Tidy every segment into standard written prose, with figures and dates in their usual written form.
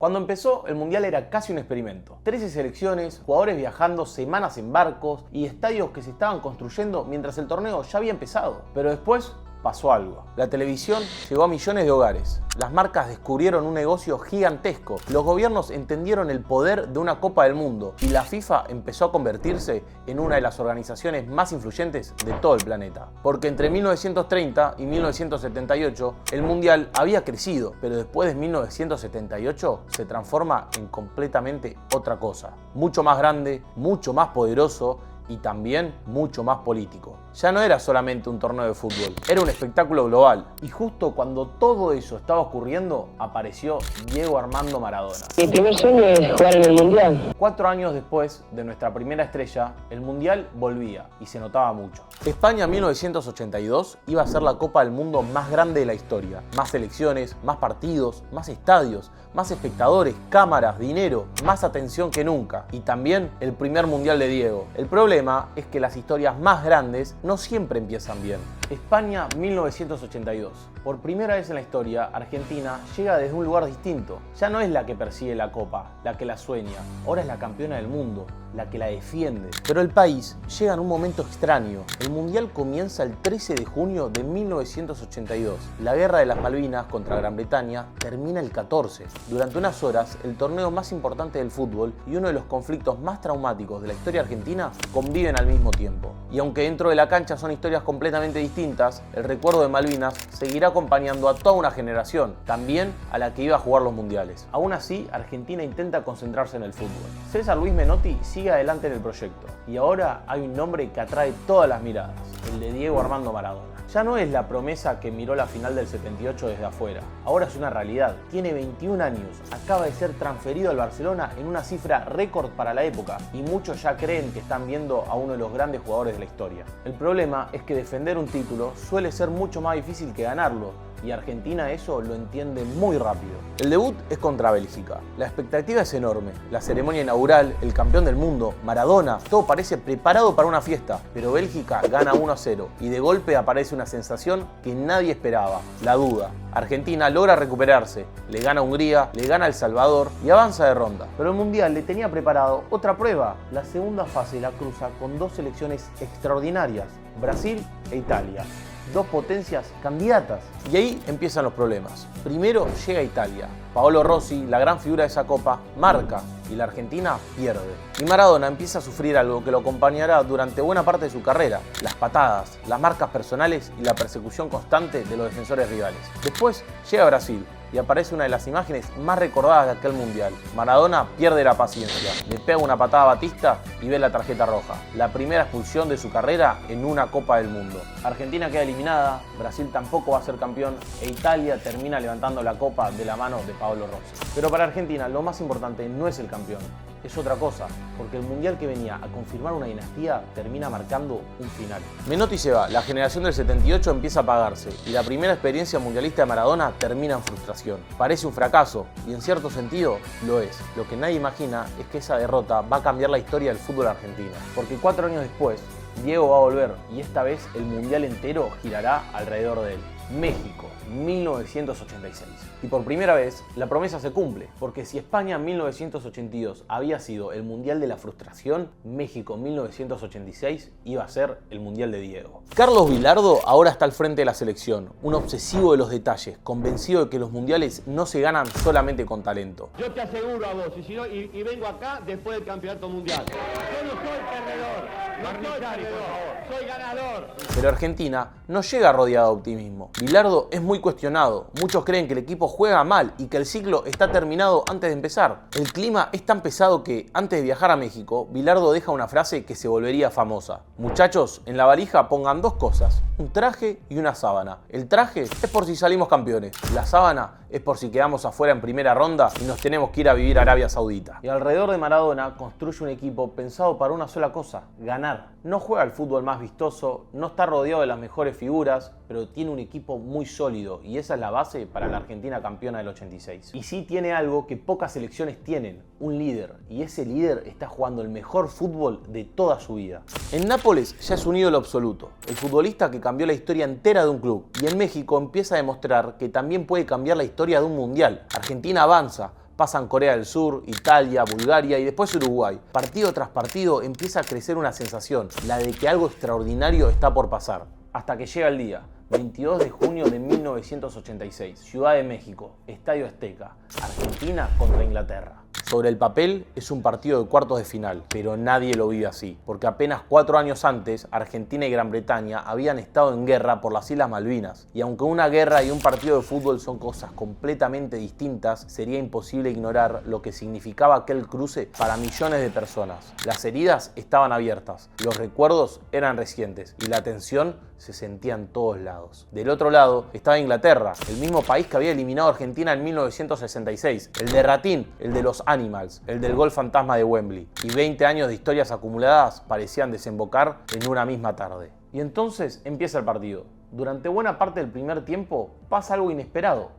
Cuando empezó, el Mundial era casi un experimento. 13 selecciones, jugadores viajando semanas en barcos y estadios que se estaban construyendo mientras el torneo ya había empezado. Pero después pasó algo. La televisión llegó a millones de hogares. Las marcas descubrieron un negocio gigantesco. Los gobiernos entendieron el poder de una Copa del Mundo y la FIFA empezó a convertirse en una de las organizaciones más influyentes de todo el planeta. Porque entre 1930 y 1978 el Mundial había crecido, pero después de 1978 se transforma en completamente otra cosa. Mucho más grande, mucho más poderoso y también mucho más político. Ya no era solamente un torneo de fútbol, era un espectáculo global. Y justo cuando todo eso estaba ocurriendo, apareció Diego Armando Maradona. Mi primer sueño es jugar en el Mundial. 4 años después de nuestra primera estrella, el Mundial volvía y se notaba mucho. España 1982 iba a ser la Copa del Mundo más grande de la historia. Más selecciones, más partidos, más estadios, más espectadores, cámaras, dinero, más atención que nunca. Y también el primer Mundial de Diego. El problema es que las historias más grandes no siempre empiezan bien. España 1982. Por primera vez en la historia, Argentina llega desde un lugar distinto. Ya no es la que persigue la Copa, la que la sueña. Ahora es la campeona del mundo, la que la defiende. Pero el país llega en un momento extraño. El Mundial comienza el 13 de junio de 1982. La guerra de las Malvinas contra Gran Bretaña termina el 14. Durante unas horas, el torneo más importante del fútbol y uno de los conflictos más traumáticos de la historia argentina conviven al mismo tiempo. Y aunque dentro de la cancha son historias completamente distintas, el recuerdo de Malvinas seguirá acompañando a toda una generación, también a la que iba a jugar los mundiales. Aún así, Argentina intenta concentrarse en el fútbol. César Luis Menotti sigue adelante en el proyecto y ahora hay un nombre que atrae todas las miradas, el de Diego Armando Maradona. Ya no es la promesa que miró la final del 78 desde afuera, ahora es una realidad. Tiene 21 años, acaba de ser transferido al Barcelona en una cifra récord para la época y muchos ya creen que están viendo a uno de los grandes jugadores de la historia. El problema es que defender un título suele ser mucho más difícil que ganarlo, y Argentina eso lo entiende muy rápido. El debut es contra Bélgica. La expectativa es enorme. La ceremonia inaugural, el campeón del mundo, Maradona, todo parece preparado para una fiesta. Pero Bélgica gana 1-0 y de golpe aparece una sensación que nadie esperaba, la duda. Argentina logra recuperarse, le gana a Hungría, le gana a El Salvador y avanza de ronda. Pero el Mundial le tenía preparado otra prueba. La segunda fase la cruza con dos selecciones extraordinarias, Brasil e Italia. Dos potencias candidatas. Y ahí empiezan los problemas. Primero llega Italia. Paolo Rossi, la gran figura de esa copa, marca y la Argentina pierde. Y Maradona empieza a sufrir algo que lo acompañará durante buena parte de su carrera: las patadas, las marcas personales y la persecución constante de los defensores rivales. Después llega Brasil y aparece una de las imágenes más recordadas de aquel mundial. Maradona pierde la paciencia, le pega una patada a Batista y ve la tarjeta roja. La primera expulsión de su carrera en una Copa del Mundo. Argentina queda eliminada, Brasil tampoco va a ser campeón e Italia termina levantando la copa de la mano de Paolo Rossi. Pero para Argentina lo más importante no es el campeón, es otra cosa, porque el mundial que venía a confirmar una dinastía termina marcando un final. Menotti se va, la generación del 78 empieza a apagarse y la primera experiencia mundialista de Maradona termina en frustración. Parece un fracaso y en cierto sentido lo es. Lo que nadie imagina es que esa derrota va a cambiar la historia del fútbol argentino, porque 4 años después Diego va a volver y esta vez el mundial entero girará alrededor de él. México, 1986. Y por primera vez, la promesa se cumple, porque si España en 1982 había sido el Mundial de la Frustración, México en 1986 iba a ser el Mundial de Diego. Carlos Bilardo ahora está al frente de la selección, un obsesivo de los detalles, convencido de que los mundiales no se ganan solamente con talento. Yo te aseguro a vos, y vengo acá después del campeonato mundial. Yo no soy perdedor, soy ganador. Pero Argentina no llega rodeado de optimismo. Bilardo es muy cuestionado. Muchos creen que el equipo juega mal y que el ciclo está terminado antes de empezar. El clima es tan pesado que, antes de viajar a México, Bilardo deja una frase que se volvería famosa. Muchachos, en la valija pongan 2 cosas, un traje y una sábana. El traje es por si salimos campeones. La sábana es por si quedamos afuera en primera ronda y nos tenemos que ir a vivir a Arabia Saudita. Y alrededor de Maradona construye un equipo pensado para una sola cosa: ganar. No juega al fútbol más vistoso, no está rodeado de las mejores figuras, pero tiene un equipo muy sólido y esa es la base para la Argentina campeona del 86. Y sí tiene algo que pocas selecciones tienen, un líder, y ese líder está jugando el mejor fútbol de toda su vida. En Nápoles ya es un ídolo absoluto, el futbolista que cambió la historia entera de un club, y en México empieza a demostrar que también puede cambiar la historia de un mundial. Argentina avanza, Pasan Corea del Sur, Italia, Bulgaria y después Uruguay. Partido tras partido empieza a crecer una sensación, la de que algo extraordinario está por pasar. Hasta que llega el día, 22 de junio de 1986, Ciudad de México, Estadio Azteca, Argentina contra Inglaterra. Sobre el papel es un partido de cuartos de final, pero nadie lo vive así, porque apenas 4 años antes, Argentina y Gran Bretaña habían estado en guerra por las Islas Malvinas, y aunque una guerra y un partido de fútbol son cosas completamente distintas, sería imposible ignorar lo que significaba aquel cruce para millones de personas. Las heridas estaban abiertas, los recuerdos eran recientes, y la tensión se sentía en todos lados. Del otro lado estaba Inglaterra, el mismo país que había eliminado a Argentina en 1966, el de Ratín, el de los Animals, el del gol fantasma de Wembley, y 20 años de historias acumuladas parecían desembocar en una misma tarde. Y entonces empieza el partido. Durante buena parte del primer tiempo pasa algo inesperado.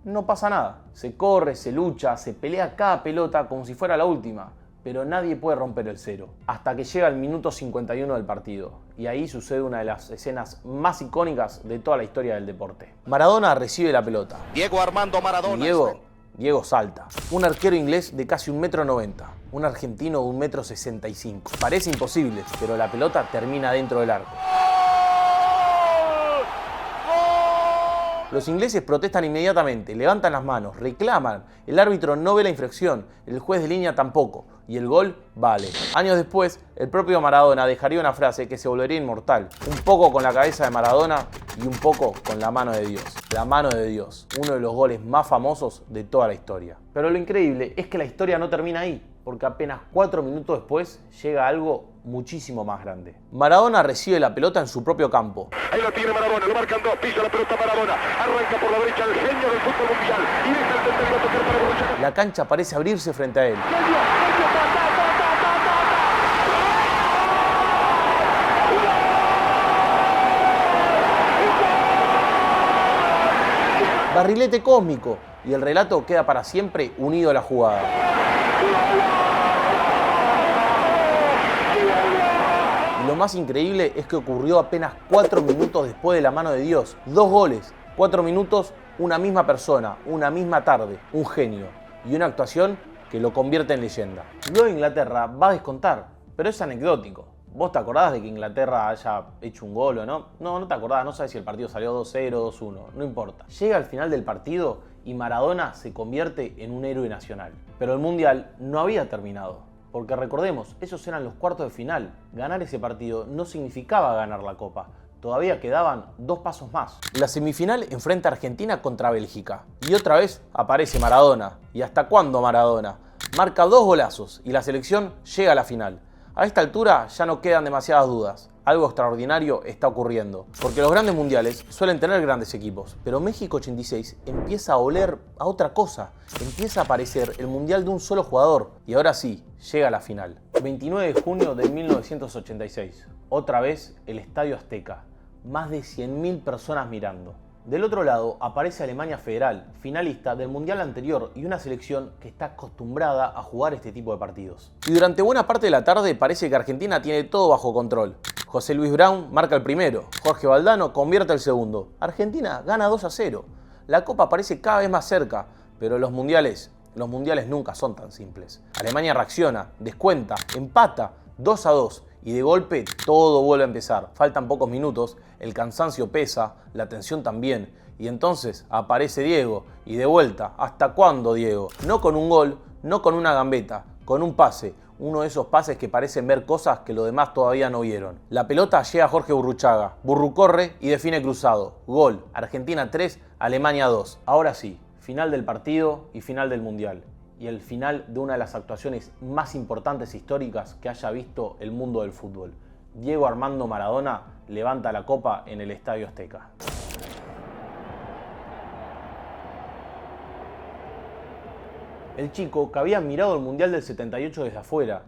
No pasa nada. Se corre, se lucha, se pelea cada pelota como si fuera la última, pero nadie puede romper el cero. Hasta que llega el minuto 51 del partido, y ahí sucede una de las escenas más icónicas de toda la historia del deporte. Maradona recibe la pelota. Diego Armando Maradona. Diego salta. Un arquero inglés de casi 1,90 m. Un argentino de 1,65 m. Parece imposible, pero la pelota termina dentro del arco. Los ingleses protestan inmediatamente, levantan las manos, reclaman. El árbitro no ve la infracción, el juez de línea tampoco, y el gol vale. Años después, el propio Maradona dejaría una frase que se volvería inmortal. Un poco con la cabeza de Maradona y un poco con la mano de Dios. La mano de Dios, uno de los goles más famosos de toda la historia. Pero lo increíble es que la historia no termina ahí, porque apenas 4 minutos después llega algo muchísimo más grande. Maradona recibe la pelota en su propio campo. Ahí lo tiene Maradona, lo marcan dos, pisa la pelota Maradona, arranca por la derecha el genio del fútbol mundial y deja el tercero a tocar para Borruchaga. La cancha parece abrirse frente a él. Barrilete cósmico, y el relato queda para siempre unido a la jugada. Y lo más increíble es que ocurrió apenas 4 minutos después de la mano de Dios. 2 goles, 4 minutos, una misma persona, una misma tarde, un genio. Y una actuación que lo convierte en leyenda. Luego Inglaterra va a descontar, pero es anecdótico. ¿Vos te acordás de que Inglaterra haya hecho un gol o no? No te acordás, no sabes si el partido salió 2-0, 2-1, no importa. Llega al final del partido y Maradona se convierte en un héroe nacional. Pero el Mundial no había terminado, porque recordemos, esos eran los cuartos de final. Ganar ese partido no significaba ganar la Copa. Todavía quedaban 2 pasos más. La semifinal enfrenta a Argentina contra Bélgica. Y otra vez aparece Maradona. ¿Y hasta cuándo Maradona? Marca 2 golazos y la selección llega a la final. A esta altura ya no quedan demasiadas dudas. Algo extraordinario está ocurriendo. Porque los grandes mundiales suelen tener grandes equipos. Pero México 86 empieza a oler a otra cosa. Empieza a aparecer el mundial de un solo jugador. Y ahora sí, llega a la final. 29 de junio de 1986. Otra vez el Estadio Azteca. Más de 100.000 personas mirando. Del otro lado aparece Alemania Federal, finalista del mundial anterior y una selección que está acostumbrada a jugar este tipo de partidos. Y durante buena parte de la tarde parece que Argentina tiene todo bajo control. José Luis Brown marca el primero, Jorge Valdano convierte el segundo. Argentina gana 2-0. La Copa parece cada vez más cerca, pero los mundiales nunca son tan simples. Alemania reacciona, descuenta, empata 2-2. Y de golpe todo vuelve a empezar. Faltan pocos minutos, el cansancio pesa, la tensión también. Y entonces aparece Diego. Y de vuelta, ¿hasta cuándo Diego? No con un gol, no con una gambeta, con un pase. Uno de esos pases que parecen ver cosas que los demás todavía no vieron. La pelota llega a Jorge Burruchaga. Burru corre y define cruzado. Gol. Argentina 3, Alemania 2. Ahora sí, final del partido y final del mundial. Y el final de una de las actuaciones más importantes históricas que haya visto el mundo del fútbol. Diego Armando Maradona levanta la copa en el Estadio Azteca. El chico que había mirado el Mundial del 78 desde afuera,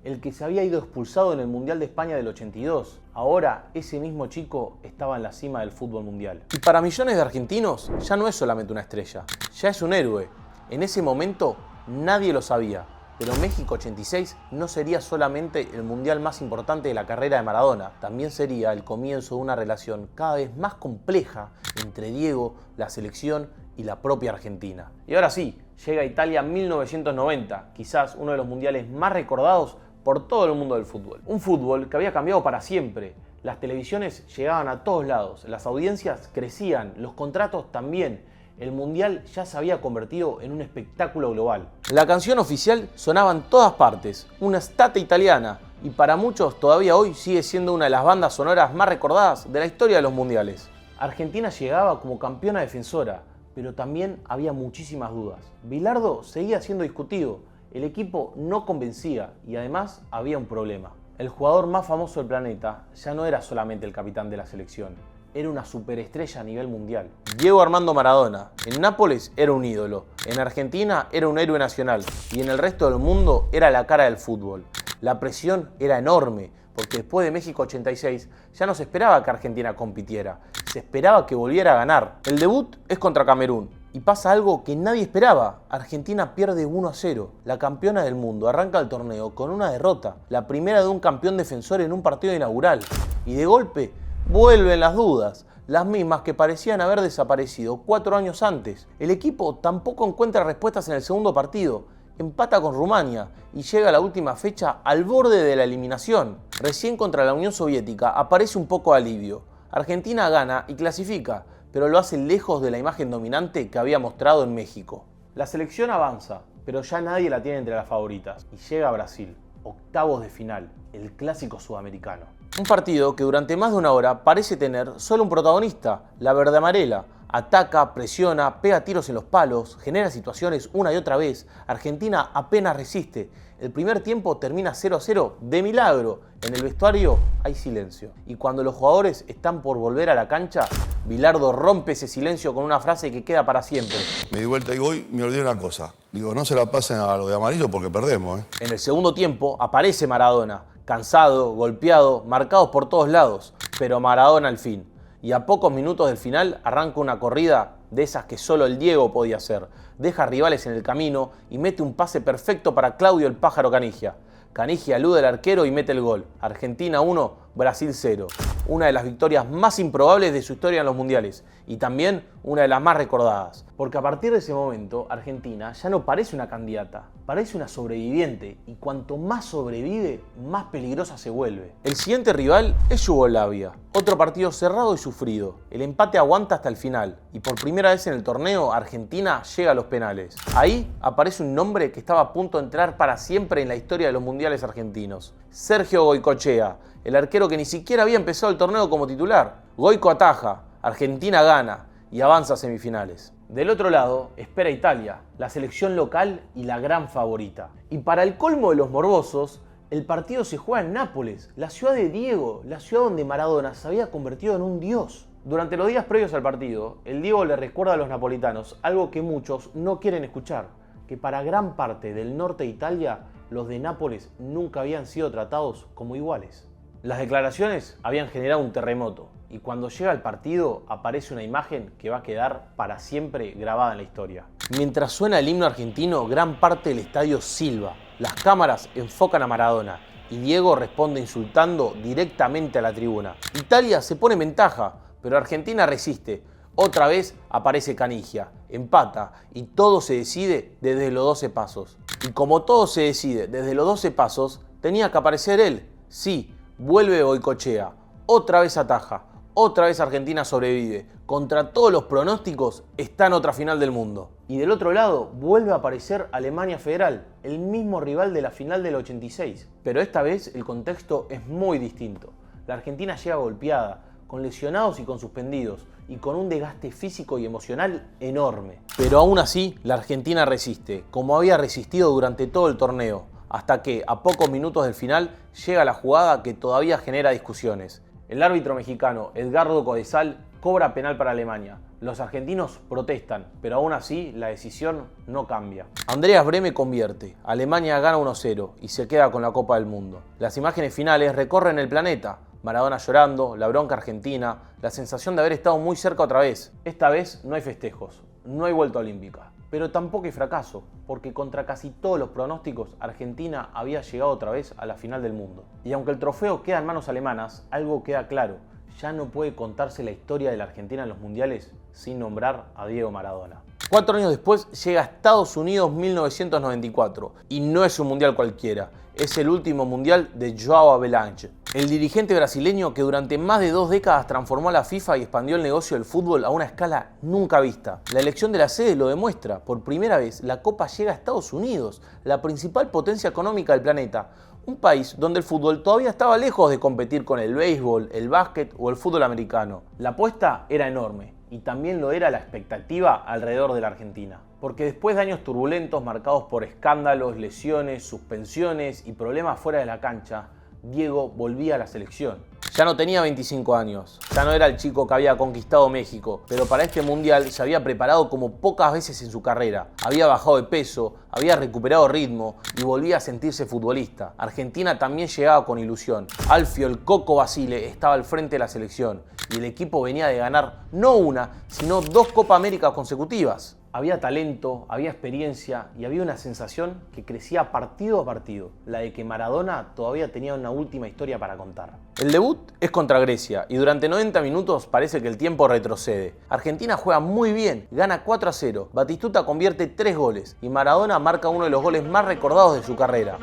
el que se había ido expulsado en el Mundial de España del 82, ahora ese mismo chico estaba en la cima del fútbol mundial. Y para millones de argentinos ya no es solamente una estrella, ya es un héroe. En ese momento nadie lo sabía, Pero México 86 no sería solamente el mundial más importante de la carrera de Maradona, también sería el comienzo de una relación cada vez más compleja entre Diego, la selección y la propia Argentina. Y ahora sí, llega Italia 1990, quizás uno de los mundiales más recordados por todo el mundo del fútbol. Un fútbol que había cambiado para siempre. Las televisiones llegaban a todos lados, las audiencias crecían, los contratos también. El mundial ya se había convertido en un espectáculo global. La canción oficial sonaba en todas partes, una estate italiana, y para muchos todavía hoy sigue siendo una de las bandas sonoras más recordadas de la historia de los mundiales. Argentina llegaba como campeona defensora, pero también había muchísimas dudas. Bilardo seguía siendo discutido, el equipo no convencía y además había un problema. El jugador más famoso del planeta ya no era solamente el capitán de la selección, era una superestrella a nivel mundial. Diego Armando Maradona, en Nápoles era un ídolo, en Argentina era un héroe nacional y en el resto del mundo era la cara del fútbol. La presión era enorme, porque después de México 86 ya no se esperaba que Argentina compitiera, se esperaba que volviera a ganar. El debut es contra Camerún y pasa algo que nadie esperaba. Argentina pierde 1-0. La campeona del mundo arranca el torneo con una derrota, la primera de un campeón defensor en un partido inaugural. Y de golpe vuelven las dudas, las mismas que parecían haber desaparecido 4 años antes. El equipo tampoco encuentra respuestas en el segundo partido. Empata con Rumania y llega a la última fecha al borde de la eliminación. Recién contra la Unión Soviética aparece un poco de alivio. Argentina gana y clasifica, pero lo hace lejos de la imagen dominante que había mostrado en México. La selección avanza, pero ya nadie la tiene entre las favoritas. Y llega a Brasil, octavos de final, el clásico sudamericano. Un partido que durante más de una hora parece tener solo un protagonista, la verde amarela. Ataca, presiona, pega tiros en los palos, genera situaciones una y otra vez. Argentina apenas resiste. El primer tiempo termina 0-0 de milagro. En el vestuario hay silencio. Y cuando los jugadores están por volver a la cancha, Bilardo rompe ese silencio con una frase que queda para siempre. Me di vuelta y voy, me olvidé una cosa. Digo, no se la pasen a lo de amarillo porque perdemos, ¿eh? En el segundo tiempo aparece Maradona, cansado, golpeado, marcados por todos lados. Pero Maradona al fin. Y a pocos minutos del final arranca una corrida de esas que solo el Diego podía hacer. Deja rivales en el camino y mete un pase perfecto para Claudio el Pájaro Canigia. Canigia alude al arquero y mete el gol. Argentina 1, Brasil 0. Una de las victorias más improbables de su historia en los mundiales y también una de las más recordadas. Porque a partir de ese momento, Argentina ya no parece una candidata, parece una sobreviviente y cuanto más sobrevive, más peligrosa se vuelve. El siguiente rival es Yugoslavia. Otro partido cerrado y sufrido. El empate aguanta hasta el final y por primera vez en el torneo, Argentina llega a los penales. Ahí aparece un nombre que estaba a punto de entrar para siempre en la historia de los mundiales argentinos. Sergio Goicoechea, el arquero que ni siquiera había empezado el torneo como titular. Goico ataja, Argentina gana y avanza a semifinales. Del otro lado, espera Italia, la selección local y la gran favorita. Y para el colmo de los morbosos, el partido se juega en Nápoles, la ciudad de Diego, la ciudad donde Maradona se había convertido en un dios. Durante los días previos al partido, el Diego le recuerda a los napolitanos algo que muchos no quieren escuchar, que para gran parte del norte de Italia, los de Nápoles nunca habían sido tratados como iguales. Las declaraciones habían generado un terremoto y cuando llega el partido aparece una imagen que va a quedar para siempre grabada en la historia. Mientras suena el himno argentino, gran parte del estadio silba. Las cámaras enfocan a Maradona y Diego responde insultando directamente a la tribuna. Italia se pone en ventaja, pero Argentina resiste. Otra vez aparece Canigia, empata y todo se decide desde los 12 pasos. Y como todo se decide desde los 12 pasos, tenía que aparecer él. Sí, vuelve Goicoechea, otra vez ataja, otra vez Argentina sobrevive. Contra todos los pronósticos está en otra final del mundo. Y del otro lado vuelve a aparecer Alemania Federal, el mismo rival de la final del 86. Pero esta vez el contexto es muy distinto. La Argentina llega golpeada, con lesionados y con suspendidos, y con un desgaste físico y emocional enorme. Pero aún así, la Argentina resiste, como había resistido durante todo el torneo, hasta que, a pocos minutos del final, llega la jugada que todavía genera discusiones. El árbitro mexicano Edgardo Codesal cobra penal para Alemania. Los argentinos protestan, pero aún así la decisión no cambia. Andreas Brehme convierte, Alemania gana 1-0 y se queda con la Copa del Mundo. Las imágenes finales recorren el planeta. Maradona llorando, la bronca argentina, la sensación de haber estado muy cerca otra vez. Esta vez no hay festejos, no hay vuelta olímpica. Pero tampoco hay fracaso, porque contra casi todos los pronósticos, Argentina había llegado otra vez a la final del mundo. Y aunque el trofeo queda en manos alemanas, algo queda claro: ya no puede contarse la historia de la Argentina en los mundiales sin nombrar a Diego Maradona. 4 años después llega a Estados Unidos 1994, y no es un mundial cualquiera, es el último mundial de João Havelange, el dirigente brasileño que durante más de 2 décadas transformó a la FIFA y expandió el negocio del fútbol a una escala nunca vista. La elección de la sede lo demuestra: por primera vez la Copa llega a Estados Unidos, la principal potencia económica del planeta, un país donde el fútbol todavía estaba lejos de competir con el béisbol, el básquet o el fútbol americano. La apuesta era enorme, y también lo era la expectativa alrededor de la Argentina. Porque después de años turbulentos marcados por escándalos, lesiones, suspensiones y problemas fuera de la cancha, Diego volvía a la selección. Ya no tenía 25 años, ya no era el chico que había conquistado México, pero para este mundial se había preparado como pocas veces en su carrera. Había bajado de peso, había recuperado ritmo y volvía a sentirse futbolista. Argentina también llegaba con ilusión. Alfio el Coco Basile estaba al frente de la selección y el equipo venía de ganar no una, sino 2 Copa América consecutivas. Había talento, había experiencia y había una sensación que crecía partido a partido, la de que Maradona todavía tenía una última historia para contar. El debut es contra Grecia y durante 90 minutos parece que el tiempo retrocede. Argentina juega muy bien, gana 4-0, Batistuta convierte 3 goles y Maradona marca uno de los goles más recordados de su carrera.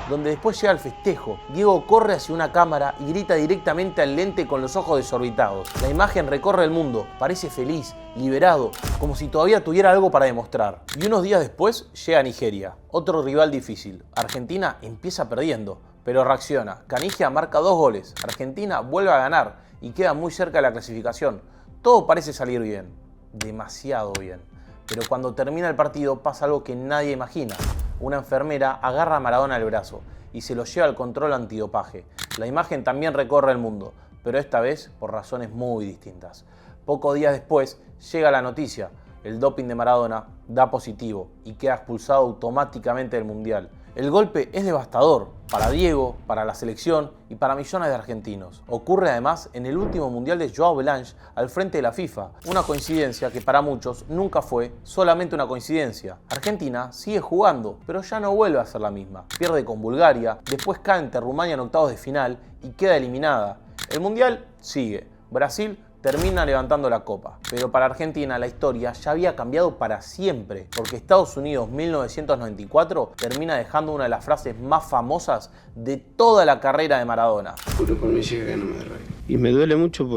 Donde después llega el festejo, Diego corre hacia una cámara y grita directamente al lente con los ojos desorbitados. La imagen recorre el mundo, parece feliz, liberado, como si todavía tuviera algo para demostrar. Y unos días después llega Nigeria, otro rival difícil. Argentina empieza perdiendo, pero reacciona. Canigia marca 2 goles, Argentina vuelve a ganar y queda muy cerca de la clasificación. Todo parece salir bien, demasiado bien. Pero cuando termina el partido pasa algo que nadie imagina. Una enfermera agarra a Maradona al brazo y se lo lleva al control antidopaje. La imagen también recorre el mundo, pero esta vez por razones muy distintas. Pocos días después llega la noticia: el doping de Maradona da positivo y queda expulsado automáticamente del mundial. El golpe es devastador para Diego, para la selección y para millones de argentinos. Ocurre además en el último mundial de João Havelange al frente de la FIFA. Una coincidencia que para muchos nunca fue solamente una coincidencia. Argentina sigue jugando, pero ya no vuelve a ser la misma. Pierde con Bulgaria, después cae ante Rumania en octavos de final y queda eliminada. El mundial sigue. Brasil termina levantando la copa. Pero para Argentina la historia ya había cambiado para siempre, porque Estados Unidos 1994 termina dejando una de las frases más famosas de toda la carrera de Maradona. Juro por mi hija que no me derrabe. Y me duele mucho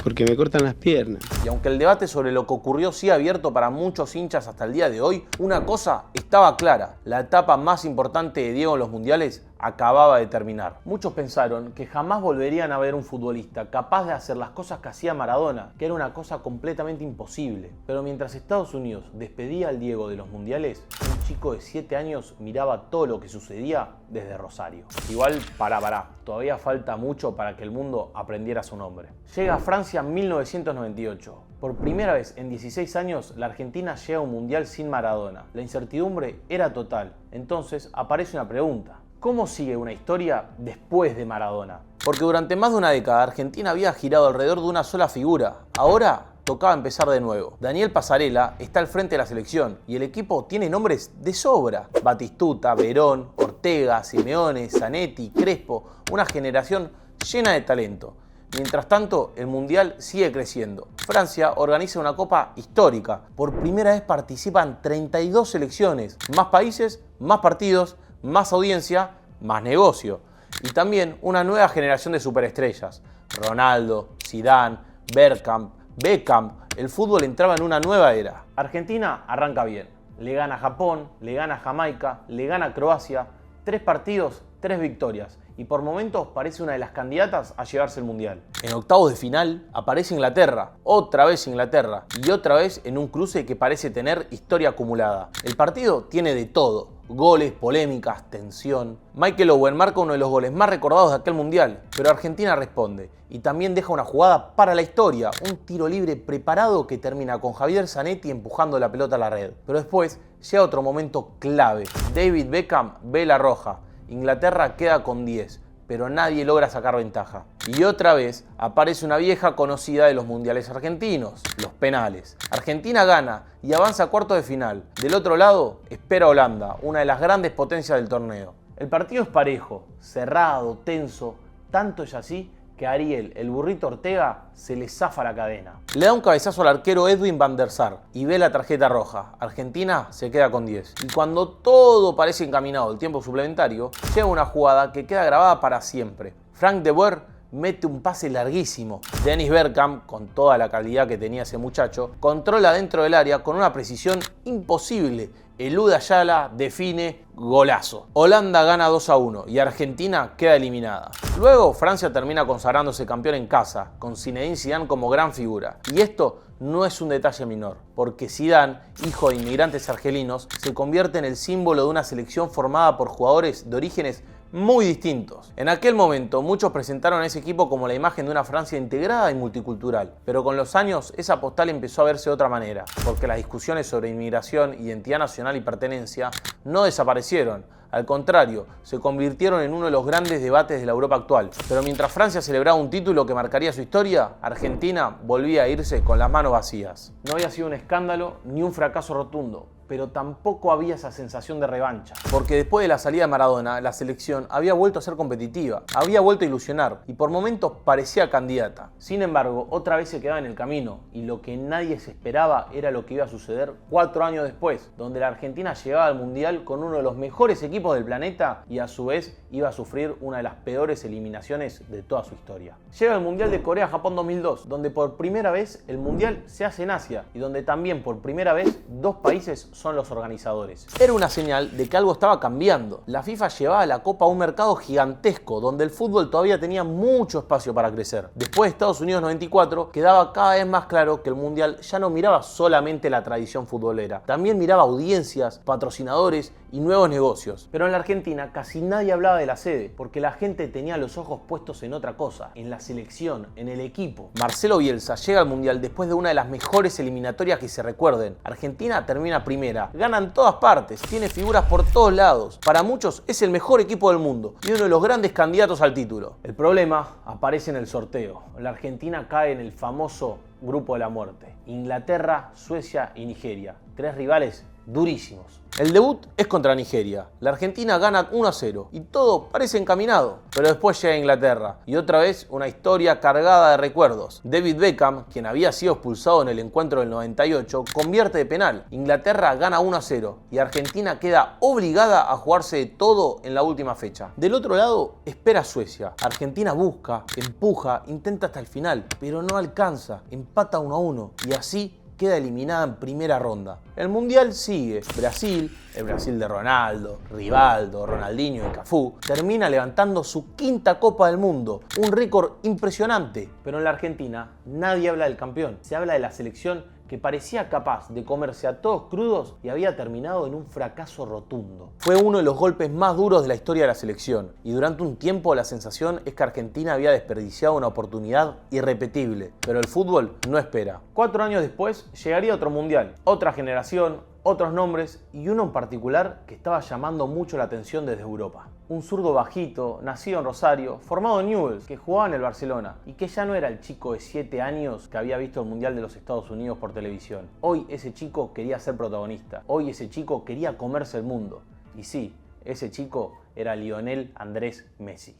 porque me cortan las piernas. Y aunque el debate sobre lo que ocurrió sigue abierto para muchos hinchas hasta el día de hoy, una cosa estaba clara: la etapa más importante de Diego en los mundiales acababa de terminar. Muchos pensaron que jamás volverían a ver un futbolista capaz de hacer las cosas que hacía Maradona, que era una cosa completamente imposible. Pero mientras Estados Unidos despedía al Diego de los mundiales, un chico de 7 años miraba todo lo que sucedía desde Rosario. Igual, pará, todavía falta mucho para que el mundo aprendiera su nombre. Llega a Francia en 1998. Por primera vez en 16 años, la Argentina llega a un mundial sin Maradona. La incertidumbre era total. Entonces aparece una pregunta: ¿cómo sigue una historia después de Maradona? Porque durante más de una década Argentina había girado alrededor de una sola figura. Ahora tocaba empezar de nuevo. Daniel Passarella está al frente de la selección y el equipo tiene nombres de sobra: Batistuta, Verón, Ortega, Simeone, Zanetti, Crespo, una generación llena de talento. Mientras tanto, el mundial sigue creciendo. Francia organiza una copa histórica. Por primera vez participan 32 selecciones. Más países, más partidos, más audiencia, más negocio. Y también una nueva generación de superestrellas: Ronaldo, Zidane, Bergkamp, Beckham. El fútbol entraba en una nueva era. Argentina arranca bien. Le gana a Japón, le gana a Jamaica, le gana a Croacia. 3 partidos, 3 victorias. Y por momentos parece una de las candidatas a llevarse el mundial. En octavos de final aparece Inglaterra, otra vez Inglaterra, y otra vez en un cruce que parece tener historia acumulada. El partido tiene de todo: goles, polémicas, tensión. Michael Owen marca uno de los goles más recordados de aquel mundial, pero Argentina responde y también deja una jugada para la historia: un tiro libre preparado que termina con Javier Zanetti empujando la pelota a la red. Pero después llega otro momento clave: David Beckham ve la roja. Inglaterra queda con 10, pero nadie logra sacar ventaja. Y otra vez aparece una vieja conocida de los mundiales argentinos, los penales. Argentina gana y avanza a cuartos de final. Del otro lado espera Holanda, una de las grandes potencias del torneo. El partido es parejo, cerrado, tenso, tanto es así que a Ariel, el burrito Ortega, se le zafa la cadena. Le da un cabezazo al arquero Edwin van der Sar y ve la tarjeta roja. Argentina se queda con 10. Y cuando todo parece encaminado al tiempo suplementario, llega una jugada que queda grabada para siempre. Frank de Boer mete un pase larguísimo. Dennis Bergkamp, con toda la calidad que tenía ese muchacho, controla dentro del área con una precisión imposible. Elude Ayala, define, golazo. Holanda gana 2-1 y Argentina queda eliminada. Luego Francia termina consagrándose campeón en casa, con Zinedine Zidane como gran figura. Y esto no es un detalle menor, porque Zidane, hijo de inmigrantes argelinos, se convierte en el símbolo de una selección formada por jugadores de orígenes muy distintos. En aquel momento muchos presentaron a ese equipo como la imagen de una Francia integrada y multicultural, pero con los años esa postal empezó a verse de otra manera, porque las discusiones sobre inmigración, identidad nacional y pertenencia no desaparecieron. Al contrario, se convirtieron en uno de los grandes debates de la Europa actual. Pero mientras Francia celebraba un título que marcaría su historia, Argentina volvía a irse con las manos vacías. No había sido un escándalo ni un fracaso rotundo, pero tampoco había esa sensación de revancha. Porque después de la salida de Maradona, la selección había vuelto a ser competitiva, había vuelto a ilusionar y por momentos parecía candidata. Sin embargo, otra vez se quedaba en el camino y lo que nadie se esperaba era lo que iba a suceder 4 años después, donde la Argentina llegaba al Mundial con uno de los mejores equipos del planeta y a su vez iba a sufrir una de las peores eliminaciones de toda su historia. Llega el Mundial de Corea-Japón 2002, donde por primera vez el Mundial se hace en Asia y donde también por primera vez 2 países son los organizadores. Era una señal de que algo estaba cambiando. La FIFA llevaba la Copa a un mercado gigantesco donde el fútbol todavía tenía mucho espacio para crecer. Después de Estados Unidos 94 quedaba cada vez más claro que el Mundial ya no miraba solamente la tradición futbolera, también miraba audiencias, patrocinadores y nuevos negocios. Pero en la Argentina casi nadie hablaba de la sede, porque la gente tenía los ojos puestos en otra cosa, en la selección, en el equipo. Marcelo Bielsa llega al Mundial después de una de las mejores eliminatorias que se recuerden. Argentina termina primera, gana en todas partes, tiene figuras por todos lados. Para muchos es el mejor equipo del mundo y uno de los grandes candidatos al título. El problema aparece en el sorteo. La Argentina cae en el famoso grupo de la muerte. Inglaterra, Suecia y Nigeria. 3 rivales durísimos. El debut es contra Nigeria. La Argentina gana 1-0 y todo parece encaminado. Pero después llega Inglaterra y otra vez una historia cargada de recuerdos. David Beckham, quien había sido expulsado en el encuentro del 98, convierte de penal. Inglaterra gana 1-0 y Argentina queda obligada a jugarse de todo en la última fecha. Del otro lado espera Suecia. Argentina busca, empuja, intenta hasta el final, pero no alcanza. Empata 1-1 y así queda eliminada en primera ronda. El Mundial sigue. Brasil, el Brasil de Ronaldo, Rivaldo, Ronaldinho y Cafú, termina levantando su 5ª Copa del Mundo. Un récord impresionante. Pero en la Argentina nadie habla del campeón. Se habla de la selección que parecía capaz de comerse a todos crudos y había terminado en un fracaso rotundo. Fue uno de los golpes más duros de la historia de la selección y durante un tiempo la sensación es que Argentina había desperdiciado una oportunidad irrepetible, pero el fútbol no espera. 4 años después llegaría otro mundial, otra generación, otros nombres y uno en particular que estaba llamando mucho la atención desde Europa. Un zurdo bajito, nacido en Rosario, formado en Newell's, que jugaba en el Barcelona y que ya no era el chico de 7 años que había visto el Mundial de los Estados Unidos por televisión. Hoy ese chico quería ser protagonista, hoy ese chico quería comerse el mundo. Y sí, ese chico era Lionel Andrés Messi.